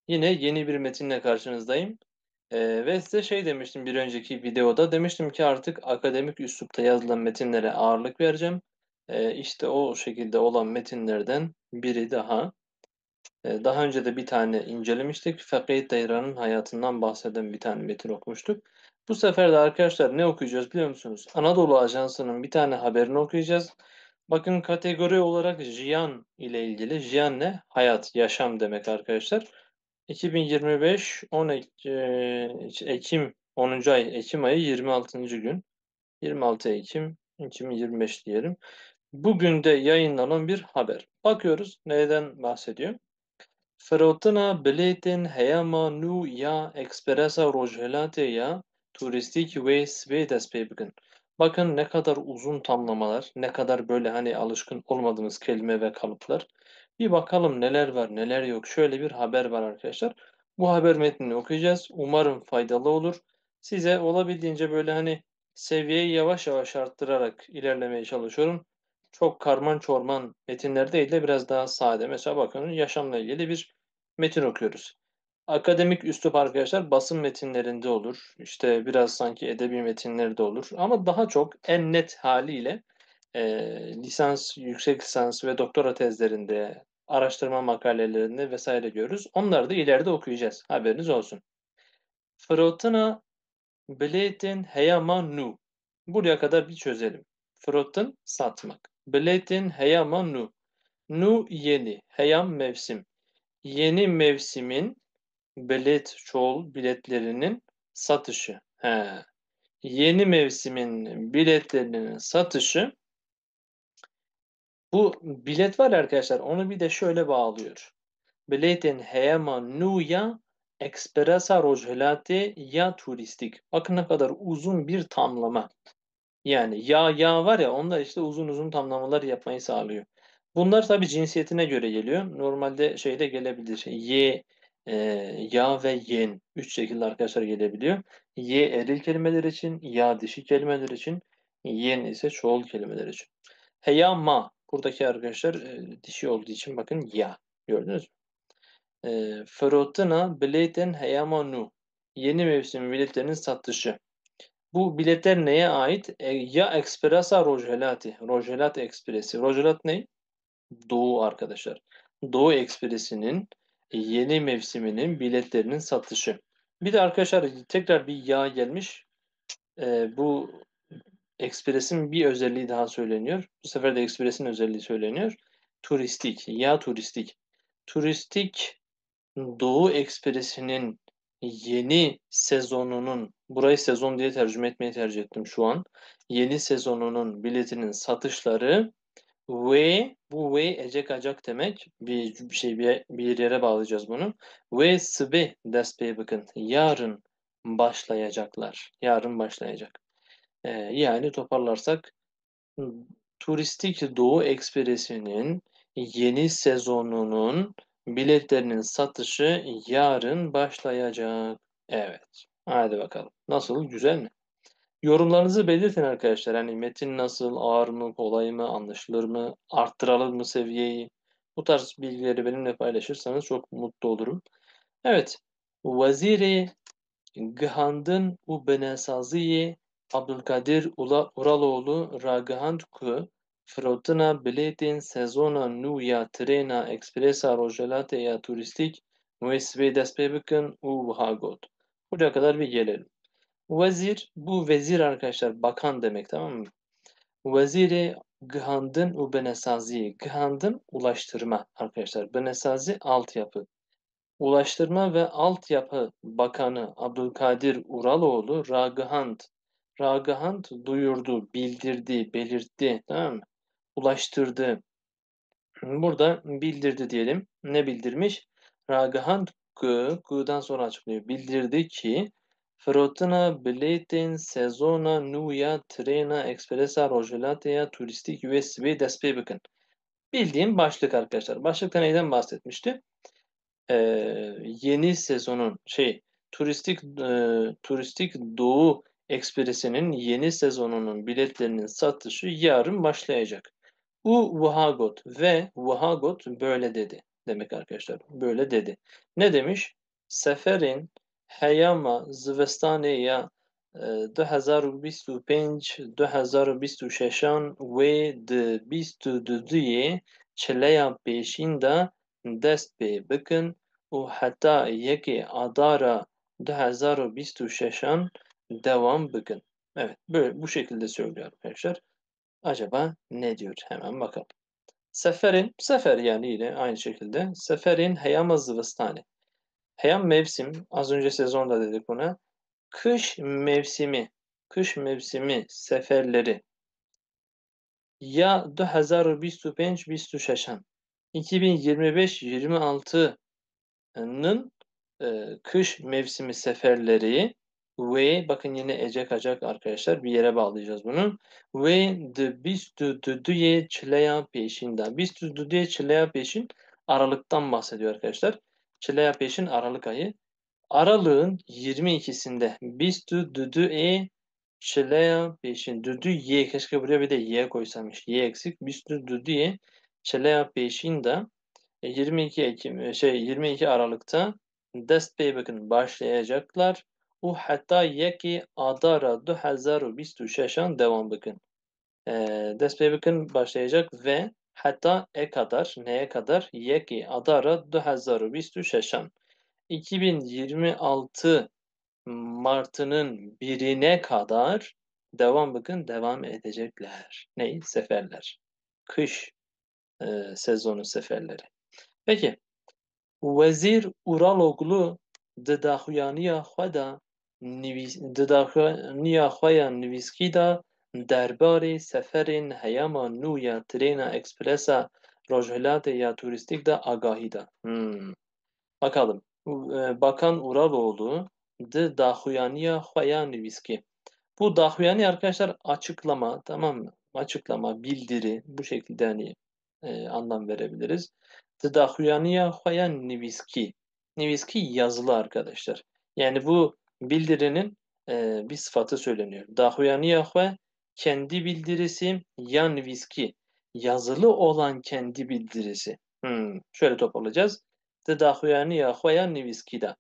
Yine yeni bir metinle karşınızdayım. Ve size şey demiştim bir önceki videoda. Demiştim ki artık akademik üslupta yazılan metinlere ağırlık vereceğim. İşte o şekilde olan metinlerden biri daha. Daha önce de bir tane incelemiştik. Fakih Dayran'ın hayatından bahseden bir tane metin okumuştuk. Bu sefer de arkadaşlar ne okuyacağız biliyor musunuz? Anadolu Ajansı'nın bir tane haberini okuyacağız. Bakın kategori olarak Jiyan ile ilgili. Jiyan ne? Hayat, yaşam demek arkadaşlar. 2025 Ekim 10. ay Ekim ayı 26. gün. 26 Ekim 2025 diyelim. Bugün de yayınlanan bir haber. Bakıyoruz neyden bahsediyor? Firotına biletin heyama nû ya ekspresa rojhelate ya turistik ve sve dest pê bikin. Bakın ne kadar uzun tamlamalar, ne kadar böyle hani alışkın olmadığımız kelime ve kalıplar. Bir bakalım neler var, neler yok. Şöyle bir haber var arkadaşlar. Bu haber metnini okuyacağız. Umarım faydalı olur. Size olabildiğince böyle hani seviyeyi yavaş yavaş arttırarak ilerlemeye çalışıyorum. Çok karman çorman metinler değil de biraz daha sade. Mesela bakın yaşamla ilgili bir metin okuyoruz. Akademik üslup arkadaşlar basın metinlerinde olur. İşte biraz sanki edebi metinlerde olur. Ama daha çok en net haliyle lisans, yüksek lisans ve doktora tezlerinde, araştırma makalelerinde vesaire görürüz. Onları da ileride okuyacağız. Haberiniz olsun. Fırtına biletin heyama nu. Buraya kadar bir çözelim. Fırtın satmak. Biletin heyama nu. Nu yeni. Heyam mevsim. Yeni mevsimin bilet çoğul biletlerinin satışı. He. Yeni mevsimin biletlerinin satışı. Bu bilet var ya arkadaşlar onu bir de şöyle bağlıyor. Biletin heyema nuya ekspresa rojhelate ya turistik. Bakın ne kadar uzun bir tamlama. Yani ya var ya onda işte uzun uzun tamlamalar yapmayı sağlıyor. Bunlar tabii cinsiyetine göre geliyor. Normalde şeyde gelebilir. E, ya ve yen. Üç şekilde arkadaşlar gelebiliyor. Ye eril kelimeler için, ya dişi kelimeler için, yen ise çoğul kelimeler için. Heyama buradaki arkadaşlar dişi olduğu için bakın ya. Gördünüz mü? Fırtına biletin heyama nu. Yeni mevsim biletlerinin satışı. Bu biletler neye ait? Ya Expressa Rojhelati. Rojhelat Ekspresi. Rojhelat ne? Doğu arkadaşlar. Doğu Ekspresi'nin yeni mevsiminin biletlerinin satışı. Bir de arkadaşlar tekrar bir yağ gelmiş. Bu Ekspres'in bir özelliği daha söyleniyor. Bu sefer de Ekspres'in özelliği söyleniyor. Turistik. Ya turistik. Turistik Doğu Ekspresi'nin yeni sezonunun, burayı sezon diye tercüme etmeyi tercih ettim şu an. Yeni sezonunun biletinin satışları ve bu ve ecek acak demek bir yere bağlayacağız bunu. Ve sıbe despeye bakın. Yarın başlayacaklar. Yarın başlayacak. Yani toparlarsak Turistik Doğu Ekspresi'nin yeni sezonunun biletlerinin satışı yarın başlayacak. Evet. Hadi bakalım. Nasıl? Güzel mi? Yorumlarınızı belirtin arkadaşlar. Hani metin nasıl? Ağır mı? Kolay mı? Anlaşılır mı? Arttıralım mı seviyeyi? Bu tarz bilgileri benimle paylaşırsanız çok mutlu olurum. Evet. Vaziri Gihand'ın u Benesaziye Abdülkadir Uraloğlu Ragıhand ku Fırtına biletin sezona nu ya trena ekspresa rojelate ya turistik ve despebikin u hagot. Buraya kadar bir gelelim. Vezir, bu vezir arkadaşlar bakan demek tamam mı? Veziri Gihand'ın u Benesaziye. Gihand'ın ulaştırma arkadaşlar. Benesazi altyapı. Ulaştırma ve Altyapı Bakanı Abdülkadir Uraloğlu Ragıhant duyurdu, bildirdi, belirtti, tamam mı? Ulaştırdı. Burada bildirdi diyelim. Ne bildirmiş? Ragıhant G'dan sonra açıklıyor. Bildirdi ki Fırtına biletin sezona nuya trena ekspresa rojelateya turistik USB despê bikin. Bildiğim başlık arkadaşlar. Başlıkta neyden bahsetmişti? Yeni sezonun turistik Doğu Ekspresi'nin yeni sezonunun biletlerinin satışı yarın başlayacak. Vahagot ve Vahagot böyle dedi. demek arkadaşlar. Böyle dedi. Ne demiş? Seferin heyama zivestanê 2025-2026 wê di 22yê çileya pêşîn de dest pê bikin û heta yekê adara 2026 devam bikin. Evet, böyle bu şekilde söylüyor arkadaşlar. Acaba ne diyor? Hemen bakalım. Sefer yani yine aynı şekilde. Seferin heyama zıvıstani. Heyam mevsim, az önce sezonda dedik buna. Kış mevsimi seferleri ya 2025-26 2025-26'nın kış mevsimi seferleri ve bakın yine ecek acak arkadaşlar bir yere bağlayacağız bunu. Ve de biz düdüye çileya peşinden. Biz düdüye çileya peşin Aralık'tan bahsediyor arkadaşlar. Çileya peşin Aralık ayı. Aralığın 22'sinde biz düdüye çileya peşin. Düdü ye keşke buraya bir de ye koysaymış. Ye eksik. Biz düdüye çileya peşin de 22 Ekim 22 Aralık'ta dest pê bikin başlayacaklar û heta yekê Adara 2026'an devam bikin. Dest pê bikin başlayacak ve hatta kadar neye kadar? Yekê Adara 2026'an 2026 Mart'ının birine kadar devam edecekler. Neyi? Seferler. Kış sezonu seferleri. Peki. Wezîr Uraloglu di daxuyaniya xwe ya nivîskî de derbarê seferên heyama nû ya trêna ekspresa rojhilatê ya turîstîk de agahî da. Bakalım. Bakan Uraloğlu di daxuyaniya xwe ya nivîskî. Bu dahviyani arkadaşlar açıklama, tamam mı? Açıklama, bildiri bu şekilde hani anlam verebiliriz. Dahviyaniya hoyan niviski. Niviski yazılı arkadaşlar. Yani bu bildirinin bir sıfatı söyleniyor. Dahviyaniya ho kendi bildirisi, yan niviski yazılı olan kendi bildirisi. Şöyle toparlayacağız. Dahviyaniya hoyan niviski de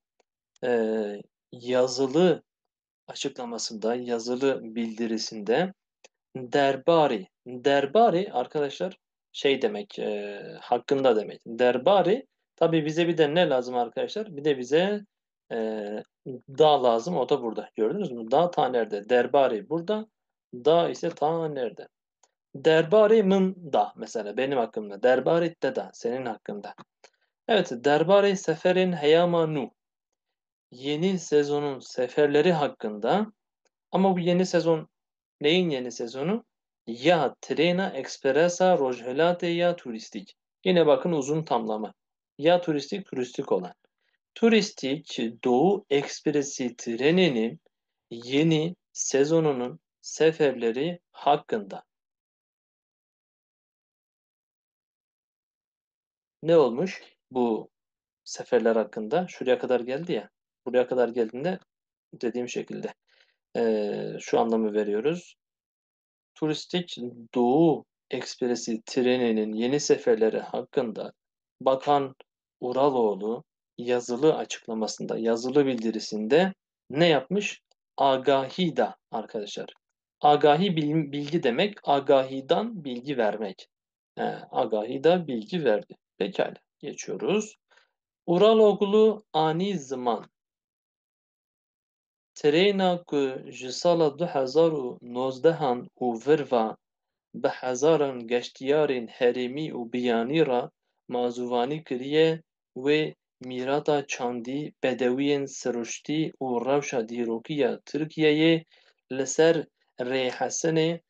yazılı açıklamasında, yazılı bildirisinde derbari. Derbari arkadaşlar şey demek, hakkında demek. Derbari tabii bize bir de ne lazım arkadaşlar? Bir de bize e, da lazım. O da burada. Gördünüz mü? Da ta nerede? Derbari burada. Da ise ta nerede? Derbari mın da mesela benim hakkımda. Derbari de da senin hakkında. Evet, Derbari Seferin Heyamanu yeni sezonun seferleri hakkında ama bu yeni sezon neyin yeni sezonu? Ya Trena Expressa Rojhelate ya turistik. Yine bakın uzun tamlama. Ya turistik olan. Turistik Doğu Ekspresi treninin yeni sezonunun seferleri hakkında. Ne olmuş bu seferler hakkında? Şuraya kadar geldi ya. Buraya kadar geldiğinde dediğim şekilde şu anlamı veriyoruz. Turistik Doğu Ekspresi treninin yeni seferleri hakkında Bakan Uraloğlu yazılı açıklamasında, yazılı bildirisinde ne yapmış? Agahida arkadaşlar. Agahi bilgi demek, agahidan bilgi vermek. Agahida bilgi verdi. Pekala, geçiyoruz. Uraloğlu ani zaman. Trena ku ji sala 2019 û vir ve bi hezaran geştyarên herêmî û biyanî re mazûvanî kiriye wê mîrata çandî, bedewiyên siruştî û rewşa dîrokî ya Tirkiyeyê li ser rêhesinê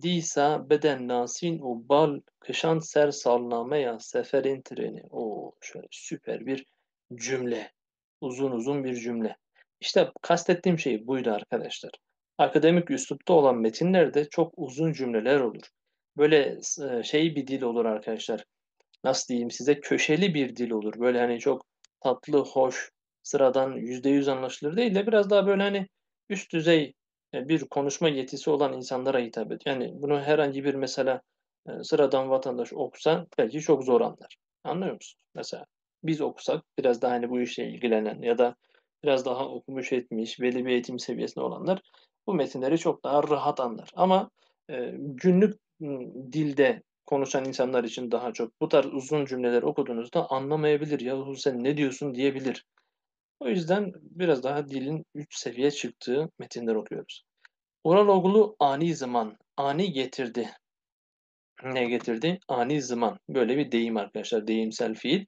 dîsa bide nasîn û bal kişand ser salnameya seferên trenê. Şöyle süper bir cümle. Uzun uzun bir cümle. İşte kastettiğim şey buydu arkadaşlar. Akademik üslupta olan metinlerde çok uzun cümleler olur. Böyle şey bir dil olur arkadaşlar. Nasıl diyeyim size köşeli bir dil olur. Böyle hani çok tatlı, hoş, sıradan %100 anlaşılır değil de biraz daha böyle hani üst düzey bir konuşma yetisi olan insanlara hitap ediyor. Yani bunu herhangi bir mesela sıradan vatandaş okusa belki çok zor anlar. Anlıyor musun? Mesela biz okusak biraz daha hani bu işle ilgilenen ya da biraz daha okumuş etmiş, belli bir eğitim seviyesinde olanlar bu metinleri çok daha rahat anlar. Ama günlük dilde konuşan insanlar için daha çok bu tarz uzun cümleler okuduğunuzda anlamayabilir. Yahu sen ne diyorsun diyebilir. O yüzden biraz daha dilin üst seviye çıktığı metinler okuyoruz. Uraloğlu ani zaman, ani getirdi. Ne getirdi? Ani zaman. Böyle bir deyim arkadaşlar. Deyimsel fiil.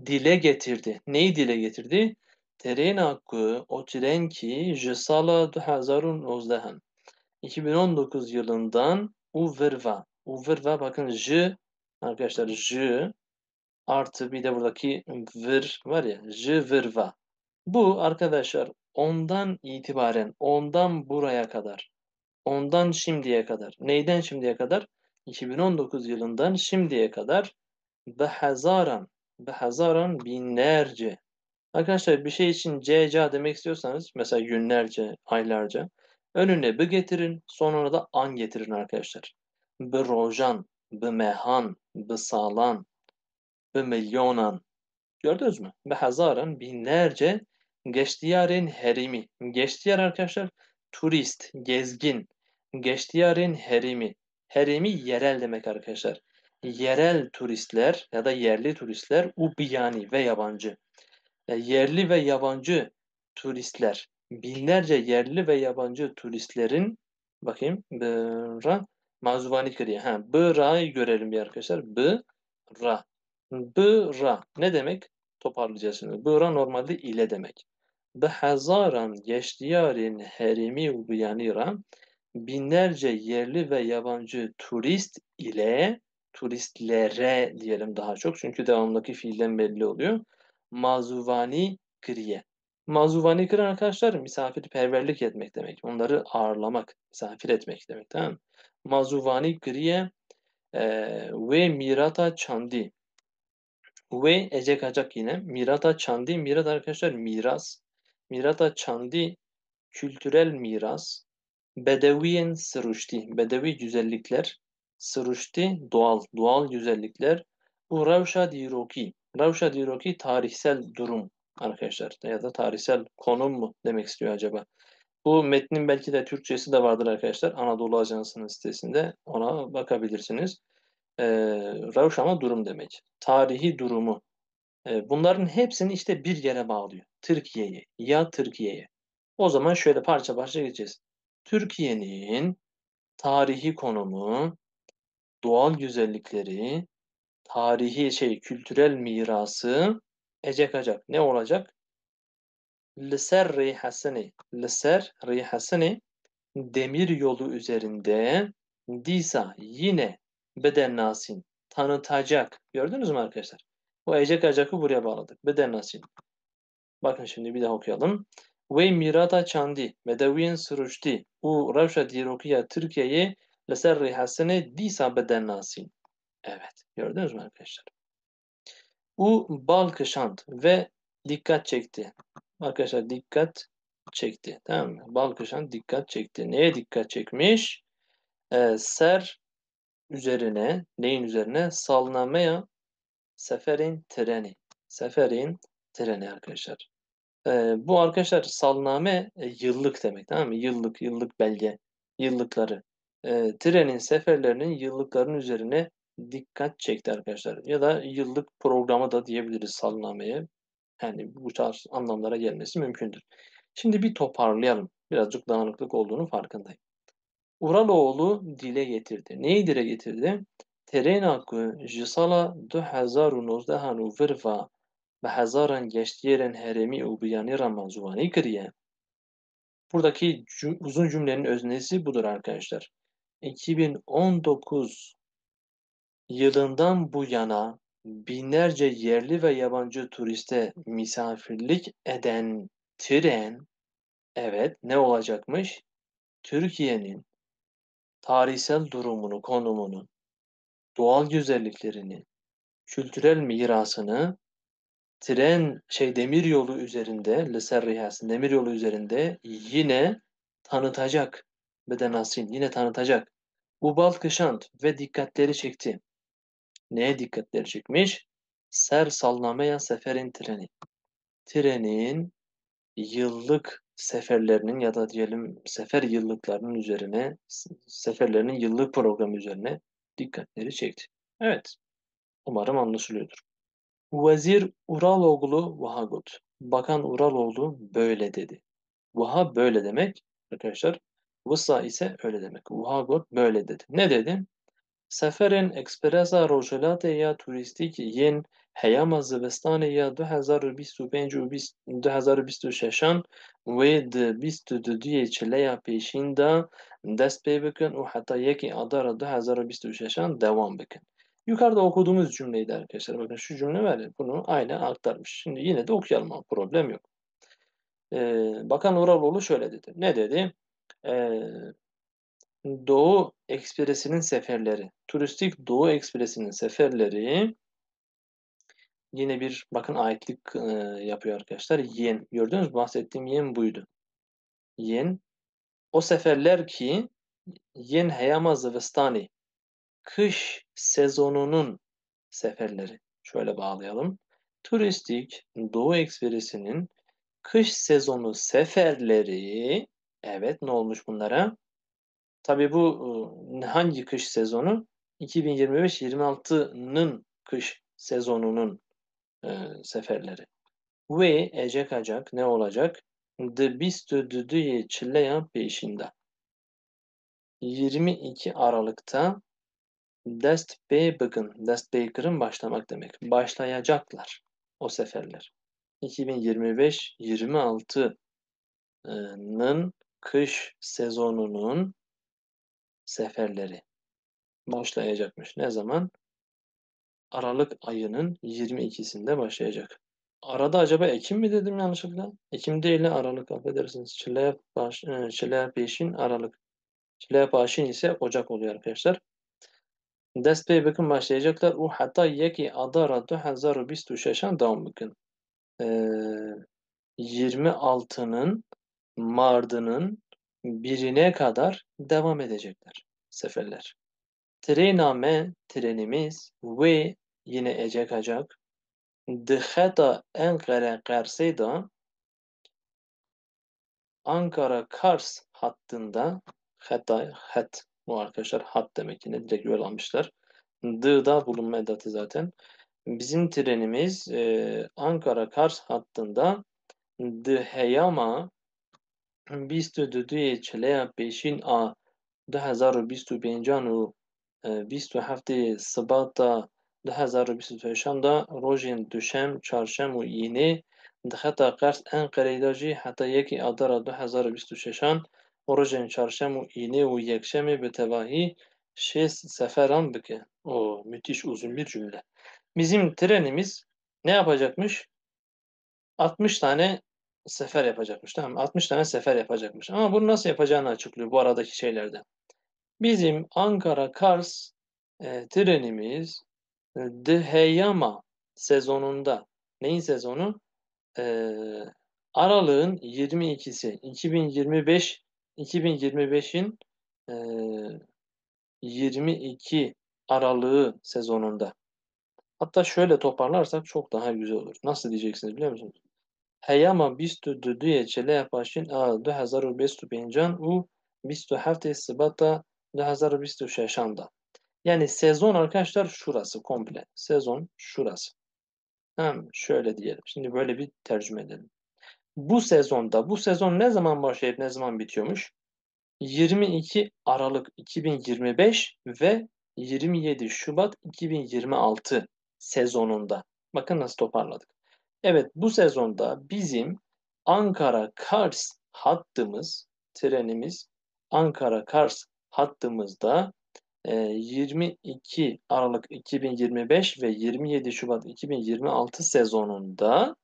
Dile getirdi. Neyi dile getirdi? Tren hakkı o tren ki jisala 2019'dan 2019 yılından uverva. Uverva bakın j arkadaşlar j artı bir de buradaki vir var ya j virva. Bu arkadaşlar ondan itibaren ondan buraya kadar ondan şimdiye kadar. Neyden şimdiye kadar? 2019 yılından şimdiye kadar ve hazaran binlerce. Arkadaşlar bir şey için cca demek istiyorsanız mesela günlerce, aylarca önüne bir getirin, sonra da an getirin arkadaşlar. Bir rojan, bir mehan, bir salan, bir milyonan. Gördünüz mü? Ve hazaran binlerce geçtiyarin herimi. Geçtiyar arkadaşlar turist, gezgin. Geçtiyarin herimi. Herimi yerel demek arkadaşlar. Yerel turistler ya da yerli turistler ubiyani ve yabancı. Yerli ve yabancı turistler. Binlerce yerli ve yabancı turistlerin bakayım bıra mazuvani kriye. Ha, bıra'yı görelim bir arkadaşlar. Bıra. Bıra. Ne demek? Toparlayacağız şimdi. Bıra normalde ile demek. Bihazaran geçtiyarin herimi ubiyanira binlerce yerli ve yabancı turist ile turistlere diyelim daha çok çünkü devamındaki fiilden belli oluyor. Mazuvani kriye. Mazuvani kriye arkadaşlar misafirperverlik etmek demek. Onları ağırlamak, misafir etmek demek tamam mı? Mazuvani kriye ve mirata çandi. Ve ecek acak yine. Mirata çandi. Mirat arkadaşlar miras. Mirata çandi kültürel miras. Bedeviyen sıruşti. Bedevi güzellikler. Sıruşti doğal. Doğal güzellikler. Bu Ravşa Diroki. Ravşa Diroki tarihsel durum arkadaşlar. Ya da tarihsel konum mu demek istiyor acaba? Bu metnin belki de Türkçesi de vardır arkadaşlar. Anadolu Ajansı'nın sitesinde ona bakabilirsiniz. Ravşama durum demek. Tarihi durumu. Bunların hepsini işte bir yere bağlıyor. Türkiye'ye ya Türkiye'ye. O zaman şöyle parça parça gideceğiz. Türkiye'nin tarihi konumu, doğal güzellikleri, tarihi kültürel mirası ecek acak. Ne olacak? Liser rihasını, liser rihasını demir yolu üzerinde Disa yine Bedennasin tanıtacak. Gördünüz mü arkadaşlar? Bu ecek acakı buraya bağladık. Bedennasin. Bakın şimdi bir daha okuyalım. Ve mirata çandi Bedeviyen sürüşti. U Ravşa Dirokiya Türkiye'ye leser rihasene Disa Bedennasin. Evet. Gördünüz mü arkadaşlar? U Balkışant ve dikkat çekti. Arkadaşlar dikkat çekti. Tamam mı? Balkışant dikkat çekti. Neye dikkat çekmiş? Ser üzerine, neyin üzerine? Salnamaya seferin treni. Seferin treni arkadaşlar. Bu arkadaşlar salname yıllık demek tamam mı? Yıllık belge, yıllıkları. Trenin seferlerinin yıllıkların üzerine dikkat çekti arkadaşlar. Ya da yıllık programı da diyebiliriz salnameye. Yani bu tarz anlamlara gelmesi mümkündür. Şimdi bir toparlayalım. Birazcık dağınıklık olduğunu farkındayım. Uraloğlu dile getirdi. Neyi dile getirdi? Terenaku jisala 2019 virva ve hazaran geçtiyerin heremi ubiyani ramazuvani kiriye. Buradaki uzun cümlenin öznesi budur arkadaşlar. 2019 yılından bu yana binlerce yerli ve yabancı turiste misafirlik eden tren, evet ne olacakmış? Türkiye'nin tarihsel durumunu, konumunu, doğal güzelliklerini, kültürel mirasını demir yolu üzerinde Le Serrihas demir yolu üzerinde yine tanıtacak. Bedenasin yine tanıtacak. Ubal Kışant ve dikkatleri çekti. Neye dikkatleri çekmiş? ser sallamaya seferin treni. Trenin yıllık seferlerinin ya da diyelim sefer yıllıklarının üzerine, seferlerinin yıllık programı üzerine dikkatleri çekti. Evet, umarım anlaşılıyordur. Vezir Uraloğlu Vahagut. Bakan Uraloğlu böyle dedi. Vaha böyle demek arkadaşlar. Vısa ise öyle demek. Vahagut böyle dedi. Ne dedi? Seferên ekspresa rojhilatê ya turîstîk yên heyama zivistanê ya 2025 û 2026an wê di 22 çileya pêşîn de dest pê bikin û heta yekê adara 2026an devam bikin. Yukarıda okuduğumuz cümleydi arkadaşlar. Bakın şu cümle var ya, bunu aynı aktarmış. Şimdi yine de okuyalım ama problem yok. Bakan Uraloğlu şöyle dedi. Ne dedi? Ee, Doğu Ekspresi'nin seferleri, turistik Doğu Ekspresi'nin seferleri yine bir bakın aitlik yapıyor arkadaşlar. Yen. Gördünüz mü? Bahsettiğim yen buydu. Yen. O seferler ki yen heyama zıvıstani. Kış sezonunun seferleri. Şöyle bağlayalım. Turistik Doğu Ekspresi'nin kış sezonu seferleri, evet, ne olmuş bunlara? Tabii bu hangi kış sezonu? 2025-26'nın kış sezonunun seferleri. Ve ecek acak ne olacak? The Bistüdüdüye Çileyan peşinde. 22 Aralık'ta Dest Beybikin, Dest Beybikin başlamak demek. Başlayacaklar o seferler. 2025-26'nın kış sezonunun seferleri başlayacakmış. Ne zaman? Aralık ayının 22'sinde başlayacak. Arada acaba Ekim mi dedim yanlışlıkla? Ekim değil de Aralık, affedersiniz. Çileğe peşin Aralık. Çileğe peşin ise Ocak oluyor arkadaşlar. Dest pê bikin başlayacaklar. O hatta yeki adara 2026'an devam bikin. 26'nın Mart'ının birine kadar devam edecekler seferler. Trename, trenimiz ve yine ecek acak. Diheta Ankara Kars'ı da Ankara Kars hattında hat bu arkadaşlar hat demek, yine direkt yol almışlar. D'da bulunma edatı zaten. Bizim trenimiz Ankara Kars hattında Dheyama 22 çleya peşin a 2025 و 27 Şubat'ta 2025'da rojên duşem, çarşem û înê di xeta Qers Enqereyê de jî heta yekê Adara 2026an rojên çarşem û înê û yekşemê bi tevahî 6 seferan bike. O müthiş uzun bir cümle. Bizim trenimiz ne yapacakmış? 60 tane sefer yapacakmış. Tamam mı? 60 tane sefer yapacakmış. Ama bunu nasıl yapacağını açıklıyor bu aradaki şeylerde. Bizim Ankara-Kars trenimiz Dheyama sezonunda, neyin sezonu? E, Aralığın 22'si 2025'in e, 22 Aralığı sezonunda. Hatta şöyle toparlarsak çok daha güzel olur. Nasıl diyeceksiniz biliyor musunuz? Heyama 22 çile başin a 2025 u 27 Şubat'ta 2026'da. Yani sezon arkadaşlar şurası komple. Sezon şurası. Tamam, şöyle diyelim. Şimdi böyle bir tercüme edelim. Bu sezon ne zaman başlayıp ne zaman bitiyormuş? 22 Aralık 2025 ve 27 Şubat 2026 sezonunda. Bakın nasıl toparladık. Evet, bu sezonda bizim Ankara-Kars hattımız, trenimiz Ankara-Kars hattımızda 22 Aralık 2025 ve 27 Şubat 2026 sezonunda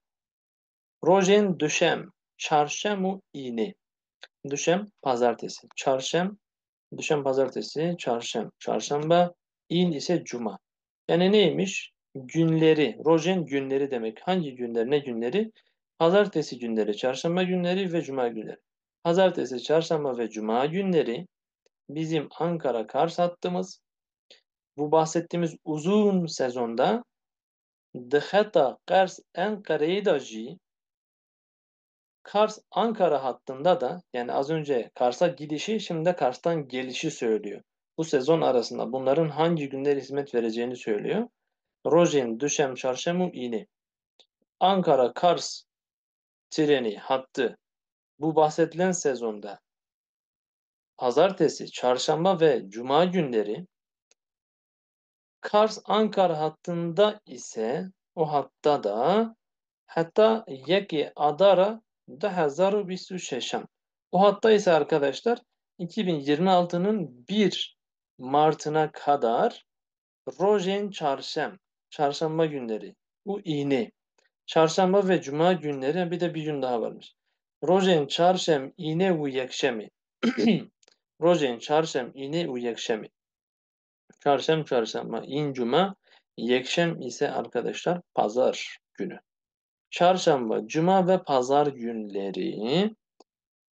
Rojen Düşem, Çarşemu İğni. Düşem pazartesi, Düşem pazartesi, çarşamba, İn ise cuma. Yani neymiş? Günleri, Rojen günleri demek. Hangi günler, ne günleri? Pazartesi günleri, çarşamba günleri ve cuma günleri. Pazartesi, çarşamba ve cuma günleri bizim Ankara Kars hattımız. Bu bahsettiğimiz uzun sezonda Dıheta Kars Ankara'yı da Kars Ankara hattında da yani az önce Kars'a gidişi şimdi de Kars'tan gelişi söylüyor. Bu sezon arasında bunların hangi günler hizmet vereceğini söylüyor. Rojen, Düşem, Çarşembu, İğne. Ankara Kars treni hattı bu bahsedilen sezonda pazartesi, çarşamba ve cuma günleri Kars Ankara hattında ise o hatta da hatta yeki adara da hazaru bisu şeşem. O hatta ise arkadaşlar 2026'nın 1 Mart'ına kadar Rojen Çarşem, çarşamba günleri. Bu iğne. Çarşamba ve cuma günleri bir de bir gün daha varmış. Rojen Çarşem iğne u yekşemi. Rojen Çarşem iğne u yekşemi. Çarşamba, çarşamba, incuma, yekşem ise arkadaşlar pazar günü. Çarşamba, cuma ve pazar günleri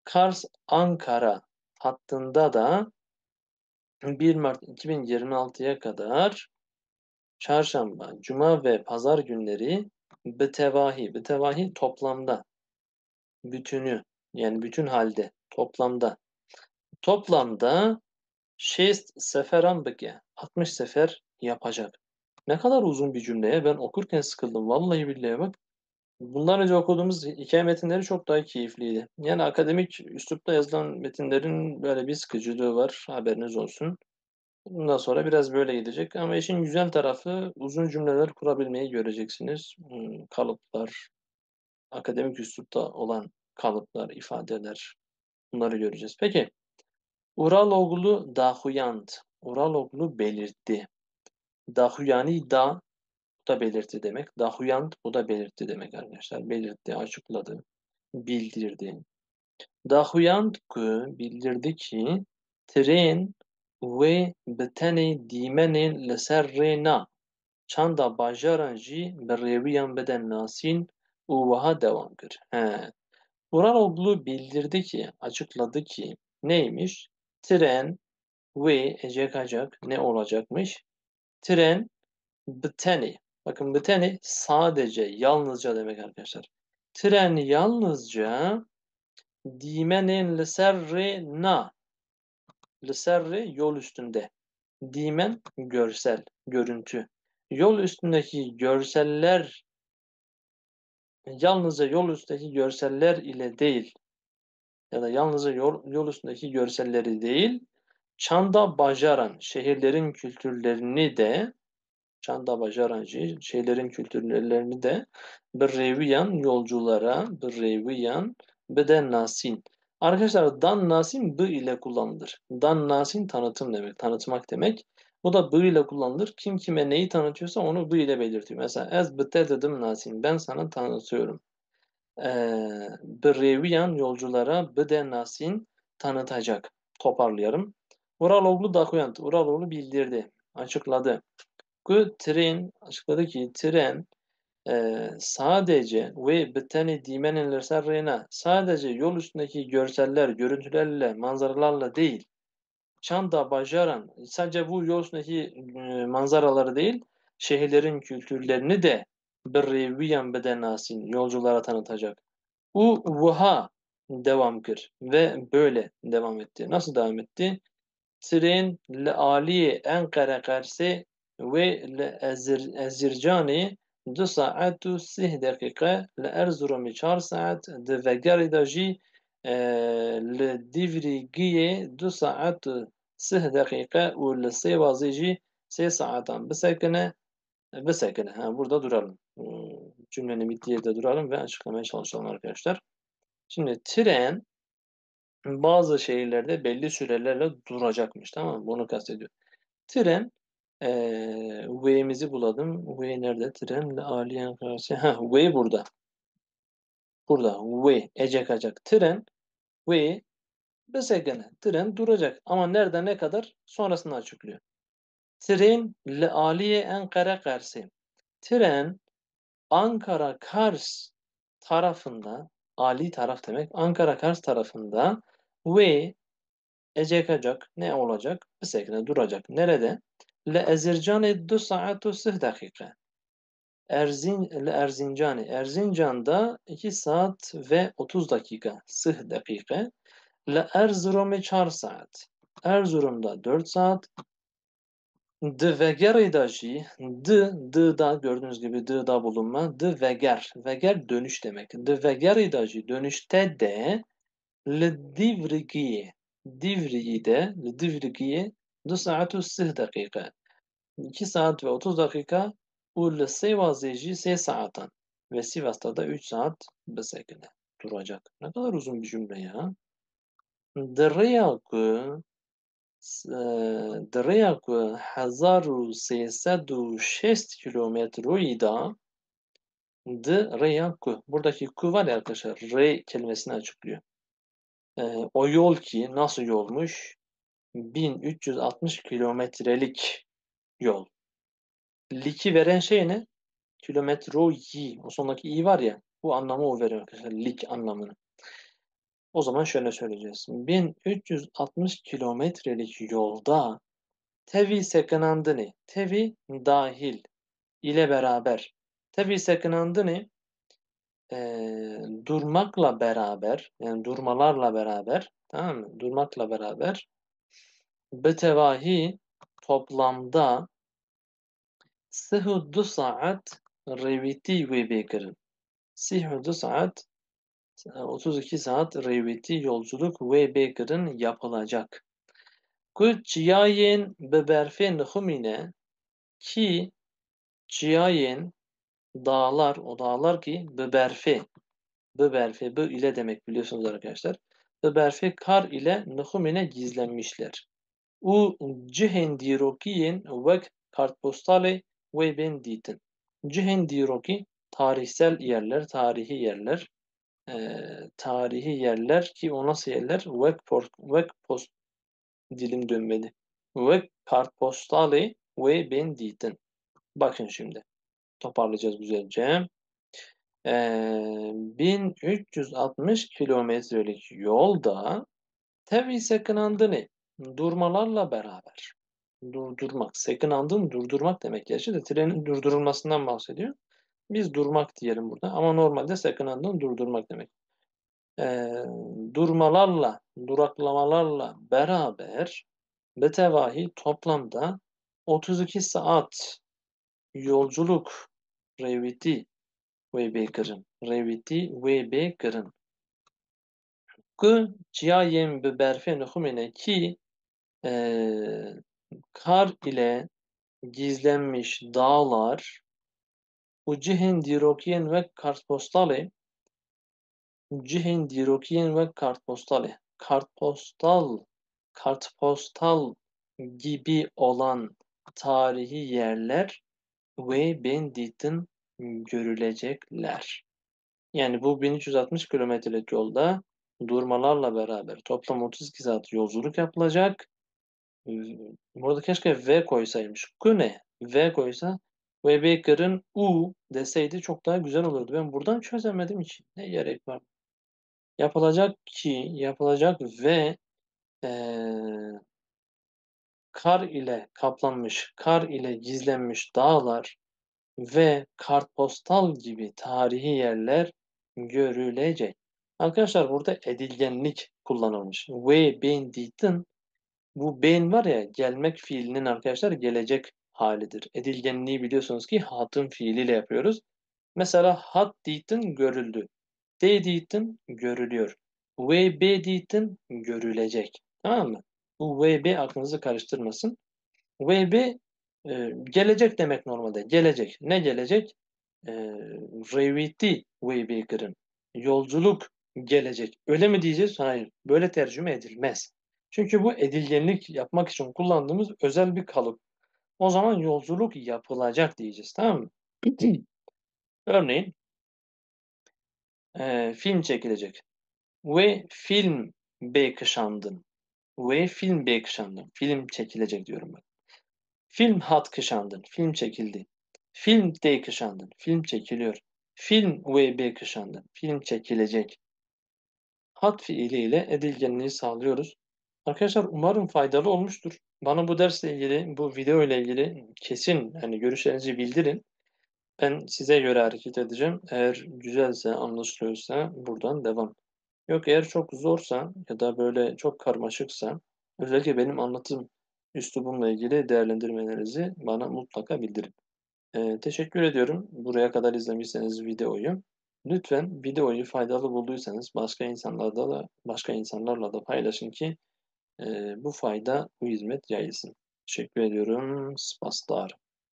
Kars Ankara hattında da 1 Mart 2026'ya kadar çarşamba, cuma ve pazar günleri betevahi toplamda, bütünü yani bütün halde toplamda şest seferan bike 60 sefer yapacak. Ne kadar uzun bir cümleye ben okurken sıkıldım. Vallahi billahi bak. Bundan önce okuduğumuz hikaye metinleri çok daha keyifliydi. Yani akademik üslupta yazılan metinlerin böyle bir sıkıcılığı var. Haberiniz olsun. Bundan sonra biraz böyle gidecek. Ama işin güzel tarafı uzun cümleler kurabilmeyi göreceksiniz. Kalıplar, akademik üslupta olan kalıplar, ifadeler bunları göreceğiz. Peki, Uraloglu dahuyant. Uraloglu belirtti. Dahuyani da bu da belirtti demek. Dahuyant bu da belirtti demek arkadaşlar. Belirtti, açıkladı, bildirdi. Dahuyant ku bildirdi ki tren ve betene dimenin leserrena çanda bajaran jî bi rêwiyan beden nasîn û wiha devam kir. Uraloglu bildirdi ki, açıkladı ki neymiş? Tren ve ecekacak ne olacakmış? Tren bteni. Bakın bteni sadece, yalnızca demek arkadaşlar. Tren yalnızca dimenin liserri na. Liserri yol üstünde. Dimen görsel, görüntü. Yol üstündeki görseller yalnızca yol üstündeki görseller ile değil ya da yalnızca yol üstündeki görselleri değil, Çanda Bajaran şehirlerin kültürlerini de Çanda Bajaranji şeylerin kültürlerini de Breviyan yolculara Breviyan beden nasin. Arkadaşlar dan nasin b ile kullanılır. Dan nasin tanıtım demek, tanıtmak demek. Bu da b ile kullanılır. Kim kime neyi tanıtıyorsa onu b ile belirtiyor. Mesela ez bite dedim nasin. Ben sana tanıtıyorum. Breviyan yolculara beden nasin tanıtacak. Toparlayalım. Uraloğlu Dakuyant. Uraloğlu bildirdi, açıkladı. Tren açıkladı ki tren sadece ve biteni dimenin serrena sadece yol üstündeki görseller, görüntülerle, manzaralarla değil. Çanda Bajaran sadece bu yol üstündeki manzaraları değil, şehirlerin kültürlerini de bir reviyen bedenasin yolculara tanıtacak. U vuha devam kır ve böyle devam etti. Nasıl devam etti? Tren li Aliye Ankara Karsi ve li Ezircanê 2 saet û 3 deqîqe li Erzurumê 4 saet di vegerê de jî li Dîvrîgiyê 2 saet û 3 deqîqe û li Sêwazê jî 3 saetan bisekine. Burada duralım. Cümlenin bittiği yerde duralım ve açıklamaya çalışalım arkadaşlar. Şimdi tren bazı şehirlerde belli sürelerle duracakmış, tamam mı? Bunu kastediyor. Tren V'mizi bulalım. V nerede? Trenle Aliyen karşı. V burada. Burada. V. Ecek acak. Tren V besegene. Tren duracak. Ama nerede ne kadar sonrasını açıklıyor. Tren le Aliye Ankara karşı. Tren Ankara Kars tarafında, Ali taraf demek. Ankara Kars tarafında ve ecekacak ne olacak? Bir şekilde duracak. Nerede? Le Ezircanê 2 saat û 3 dakika. Erzincani. Erzincan'da 2 saat ve 30 dakika. Sıh dakika. Le Erzurum'e 4 saat. Erzurum'da 4 saat. Dveger'da jî D'da gördüğünüz gibi D'da bulunma. Dveger. Veger dönüş demek. Dveger'da jî dönüşte de li Divrigiye. Divrigi'de li Divrigiye 2 saat ve 6 dakika. 2 saat ve 30 dakika ul Sivas'e jî 3 saaten. Ve Sivas'ta da 3 saat bisekine duracak. Ne kadar uzun bir cümle ya. Direya ku Direya ku 1306 kilometreyi da Direya ku. Buradaki ku var ya arkadaşlar. R kelimesini açıklıyor. O yol ki nasıl yolmuş? 1360 kilometrelik yol. Liki veren şey ne? Kilometroyi. O sondaki i var ya. Bu anlamı o veriyor arkadaşlar. Lik anlamını. O zaman şöyle söyleyeceğiz. 1360 kilometrelik yolda tevi sekanandını. Tevi dahil ile beraber. Tevi sekanandını durmakla beraber, yani durmalarla beraber, tamam mı? Durmakla beraber betevahi toplamda sıhhu 2 saat reviti ve bekirin. Sıhhu 2 saat 32 saat reviti yolculuk ve bekirin yapılacak. Ku çiyayen beberfe nıhumine ki çiyayen dağlar, o dağlar ki beberfe bu ile demek biliyorsunuz arkadaşlar. Berfe kar ile nühumine gizlenmişler. U cihendirokiyen vek kartpostale ve benditin. Cihendiroki tarihsel yerler, tarihi yerler ki o nasıl yerler? Vek post dilim dönmedi. Vek kartpostale ve benditin. Bakın şimdi. Toparlayacağız güzelce. 1360 kilometrelik yolda tabii sekınandını durmalarla beraber durdurmak. Sekınandın durdurmak demek. Gerçi de trenin durdurulmasından bahsediyor. Biz durmak diyelim burada ama normalde sekınandın durdurmak demek. Durmalarla, duraklamalarla beraber betevahi toplamda 32 saat yolculuk reviti ve bekir'in. Ku ciyayem bi berfe nuhumine ki kar ile gizlenmiş dağlar u cihin dirokiyen ve kartpostale kartpostal gibi olan tarihi yerler ve benditin görülecekler. Yani bu 1360 kilometrelik yolda durmalarla beraber toplam 32 saat yolculuk yapılacak. Burada keşke V koysaymış. Ku ne? V koysa ve Baker'ın U deseydi çok daha güzel olurdu. Ben buradan çözemedim hiç. Ne gerek var? Yapılacak ve eee, kar ile kaplanmış, kar ile gizlenmiş dağlar ve kartpostal gibi tarihi yerler görülecek. Arkadaşlar burada edilgenlik kullanılmış. Ve ben diytin. Bu ben var ya gelmek fiilinin arkadaşlar gelecek halidir. Edilgenliği biliyorsunuz ki hatın fiiliyle yapıyoruz. Mesela hat diytin görüldü. De diytin görülüyor. Ve be diytin görülecek. Tamam mı? Bu ve be aklınızı karıştırmasın. VB gelecek demek normalde. Gelecek. Ne gelecek? E, Reviti VB yolculuk gelecek. Öyle mi diyeceğiz? Hayır. Böyle tercüme edilmez. Çünkü bu edilgenlik yapmak için kullandığımız özel bir kalıp. O zaman yolculuk yapılacak diyeceğiz. Tamam mı? Örneğin film çekilecek. Ve film bekışandın. Ve film bekışandın. Film çekilecek diyorum ben. Film hat kışandın. Film çekildi. Film de kışandın. Film çekiliyor. Film ve kışandın. Film çekilecek. Hat fiiliyle edilgenliği sağlıyoruz. Arkadaşlar umarım faydalı olmuştur. Bana bu dersle ilgili, bu video ile ilgili kesin görüşlerinizi bildirin. Ben size göre hareket edeceğim. Eğer güzelse, anlaşılıyorsa buradan devam. Yok, eğer çok zorsa ya da böyle çok karmaşıksa özellikle benim anlatım üslubumla ilgili değerlendirmelerinizi bana mutlaka bildirin. Teşekkür ediyorum. Buraya kadar izlemişseniz videoyu. Lütfen videoyu faydalı bulduysanız başka insanlarla da paylaşın ki bu fayda, bu hizmet yayılsın. Teşekkür ediyorum. Spaslar.